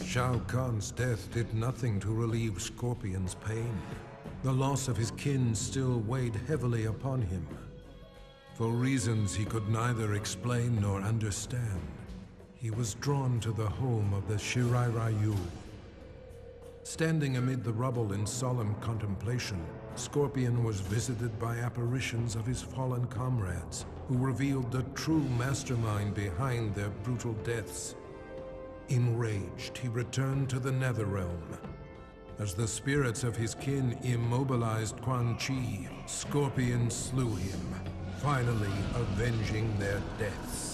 Shao Kahn's death did nothing to relieve Scorpion's pain. The loss of his kin still weighed heavily upon him. For reasons he could neither explain nor understand, he was drawn to the home of the Shirai Ryu. Standing amid the rubble in solemn contemplation, Scorpion was visited by apparitions of his fallen comrades, who revealed the true mastermind behind their brutal deaths. Enraged, he returned to the Netherrealm. As the spirits of his kin immobilized Quan Chi, Scorpion slew him, finally avenging their deaths.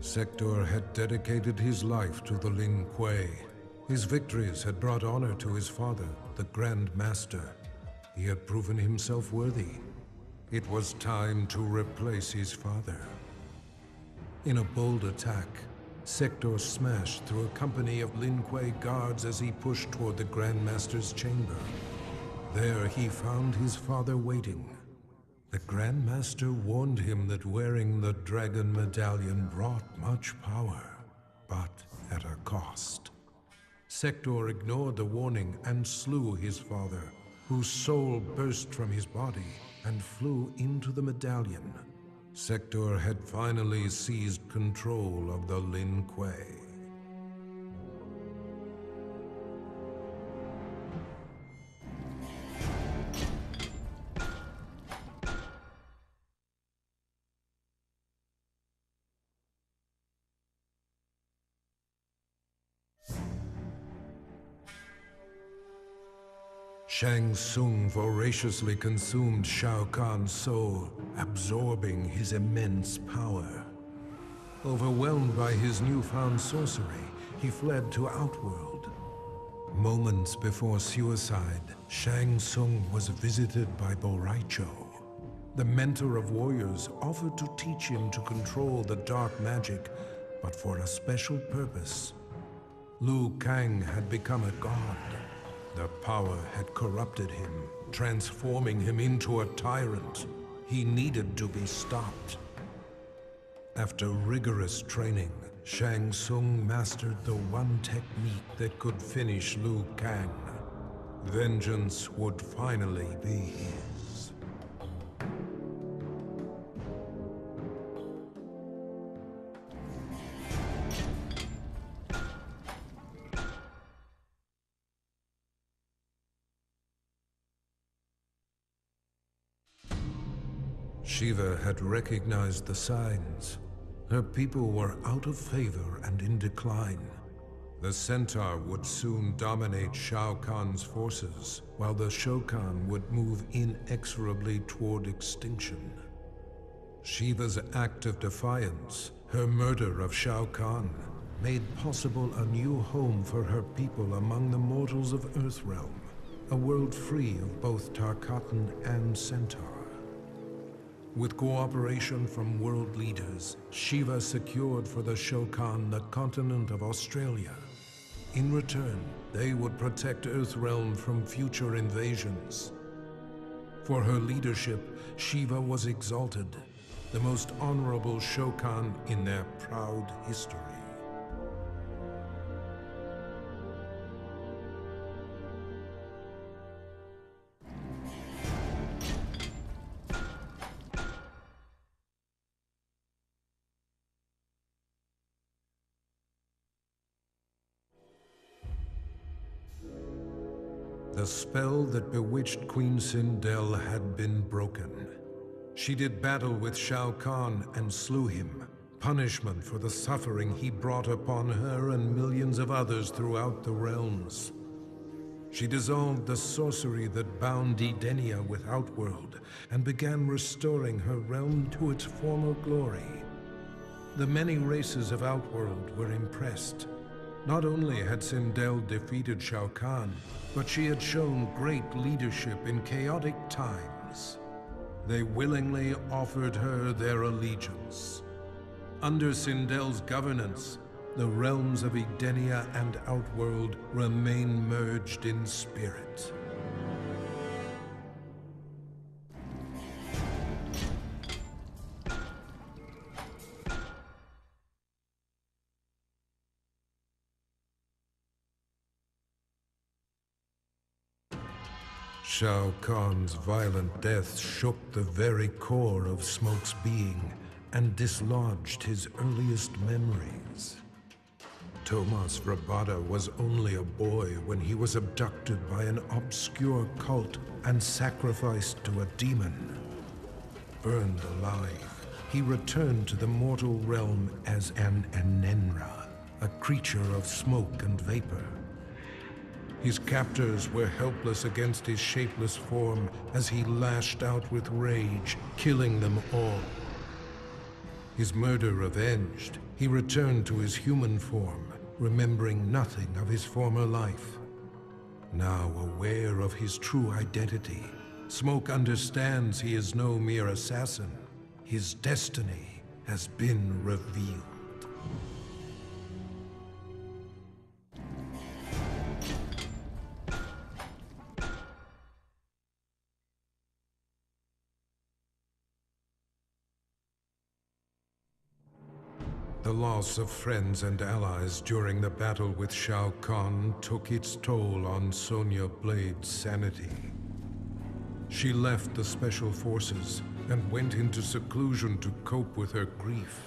Sector had dedicated his life to the Lin Kuei. His victories had brought honor to his father, the Grand Master. He had proven himself worthy. It was time to replace his father. In a bold attack, Sector smashed through a company of Lin Kuei guards as he pushed toward the Grand Master's chamber. There he found his father waiting. The Grand Master warned him that wearing the Dragon Medallion brought much power, but at a cost. Sector ignored the warning and slew his father, whose soul burst from his body and flew into the medallion. Sector had finally seized control of the Lin Kuei. Shang Tsung voraciously consumed Shao Kahn's soul, absorbing his immense power. Overwhelmed by his newfound sorcery, he fled to Outworld. Moments before suicide, Shang Tsung was visited by Bo Raicho. The mentor of warriors offered to teach him to control the dark magic, but for a special purpose. Liu Kang had become a god. The power had corrupted him, transforming him into a tyrant. He needed to be stopped. After rigorous training, Shang Tsung mastered the one technique that could finish Liu Kang. Vengeance would finally be his. Shiva had recognized the signs. Her people were out of favor and in decline. The Centaur would soon dominate Shao Kahn's forces, while the Shokan would move inexorably toward extinction. Shiva's act of defiance, her murder of Shao Kahn, made possible a new home for her people among the mortals of Earthrealm, a world free of both Tarkatan and Centaur. With cooperation from world leaders, Shiva secured for the Shokan the continent of Australia. In return, they would protect Earthrealm from future invasions. For her leadership, Shiva was exalted, the most honorable Shokan in their proud history. The spell that bewitched Queen Sindel had been broken. She did battle with Shao Kahn and slew him, punishment for the suffering he brought upon her and millions of others throughout the realms. She dissolved the sorcery that bound Edenia with Outworld and began restoring her realm to its former glory. The many races of Outworld were impressed. Not only had Sindel defeated Shao Kahn, but she had shown great leadership in chaotic times. They willingly offered her their allegiance. Under Sindel's governance, the realms of Edenia and Outworld remain merged in spirit. Shao Kahn's violent death shook the very core of Smoke's being and dislodged his earliest memories. Tomas Rabada was only a boy when he was abducted by an obscure cult and sacrificed to a demon. Burned alive, he returned to the mortal realm as an Enenra, a creature of smoke and vapor. His captors were helpless against his shapeless form as he lashed out with rage, killing them all. His murder avenged, he returned to his human form, remembering nothing of his former life. Now aware of his true identity, Smoke understands he is no mere assassin. His destiny has been revealed. The loss of friends and allies during the battle with Shao Kahn took its toll on Sonya Blade's sanity. She left the Special Forces and went into seclusion to cope with her grief.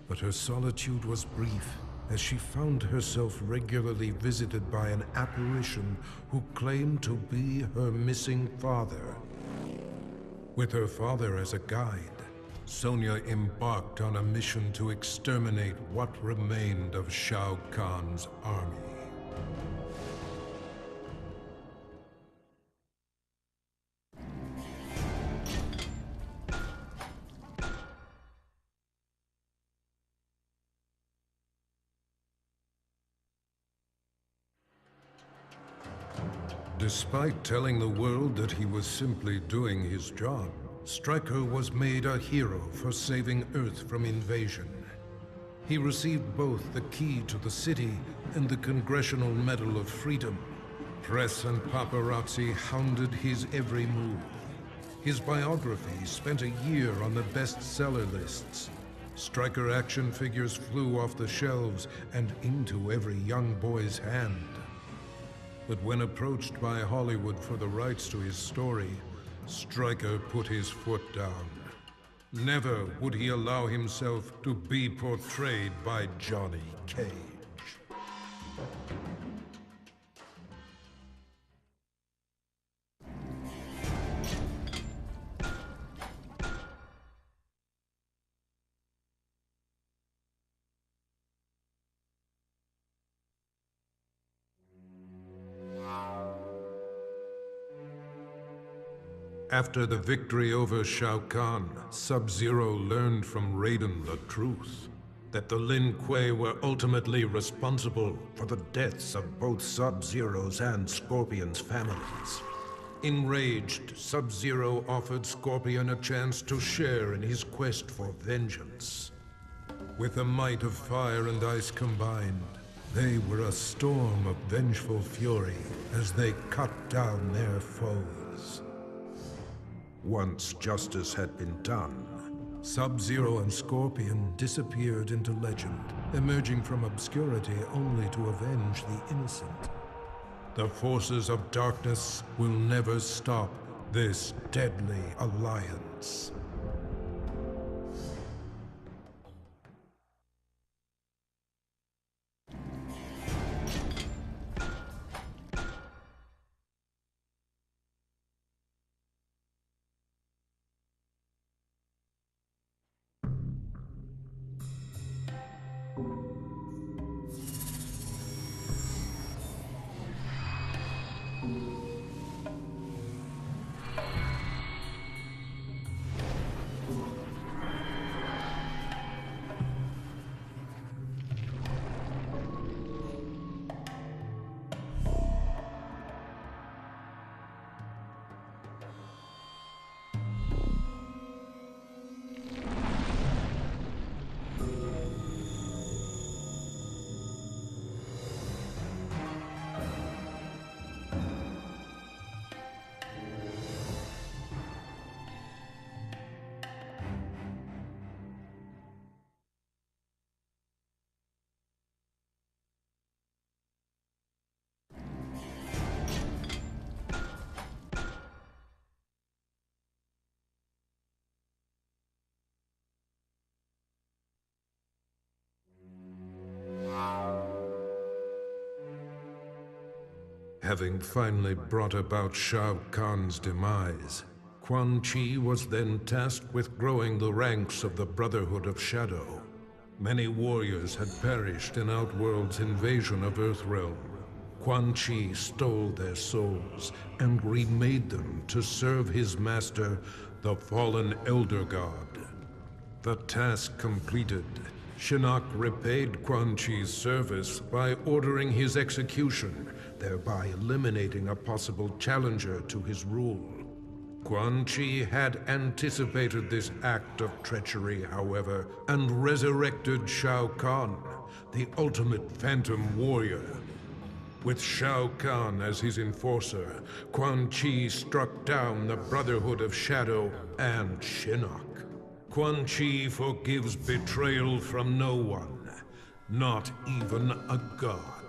But her solitude was brief, as she found herself regularly visited by an apparition who claimed to be her missing father. With her father as a guide, Sonya embarked on a mission to exterminate what remained of Shao Kahn's army. Despite telling the world that he was simply doing his job, Stryker was made a hero for saving Earth from invasion. He received both the key to the city and the Congressional Medal of Freedom. Press and paparazzi hounded his every move. His biography spent a year on the bestseller lists. Stryker action figures flew off the shelves and into every young boy's hand. But when approached by Hollywood for the rights to his story, Stryker put his foot down. Never would he allow himself to be portrayed by Johnny Cage. After the victory over Shao Kahn, Sub-Zero learned from Raiden the truth, that the Lin Kuei were ultimately responsible for the deaths of both Sub-Zero's and Scorpion's families. Enraged, Sub-Zero offered Scorpion a chance to share in his quest for vengeance. With the might of fire and ice combined, they were a storm of vengeful fury as they cut down their foes. Once justice had been done, Sub-Zero and Scorpion disappeared into legend, emerging from obscurity only to avenge the innocent. The forces of darkness will never stop this deadly alliance. Having finally brought about Shao Kahn's demise, Quan Chi was then tasked with growing the ranks of the Brotherhood of Shadow. Many warriors had perished in Outworld's invasion of Earthrealm. Quan Chi stole their souls and remade them to serve his master, the fallen Elder God. The task completed, Shinnok repaid Quan Chi's service by ordering his execution, thereby eliminating a possible challenger to his rule. Quan Chi had anticipated this act of treachery, however, and resurrected Shao Kahn, the ultimate phantom warrior. With Shao Kahn as his enforcer, Quan Chi struck down the Brotherhood of Shadow and Shinnok. Quan Chi forgives betrayal from no one, not even a god.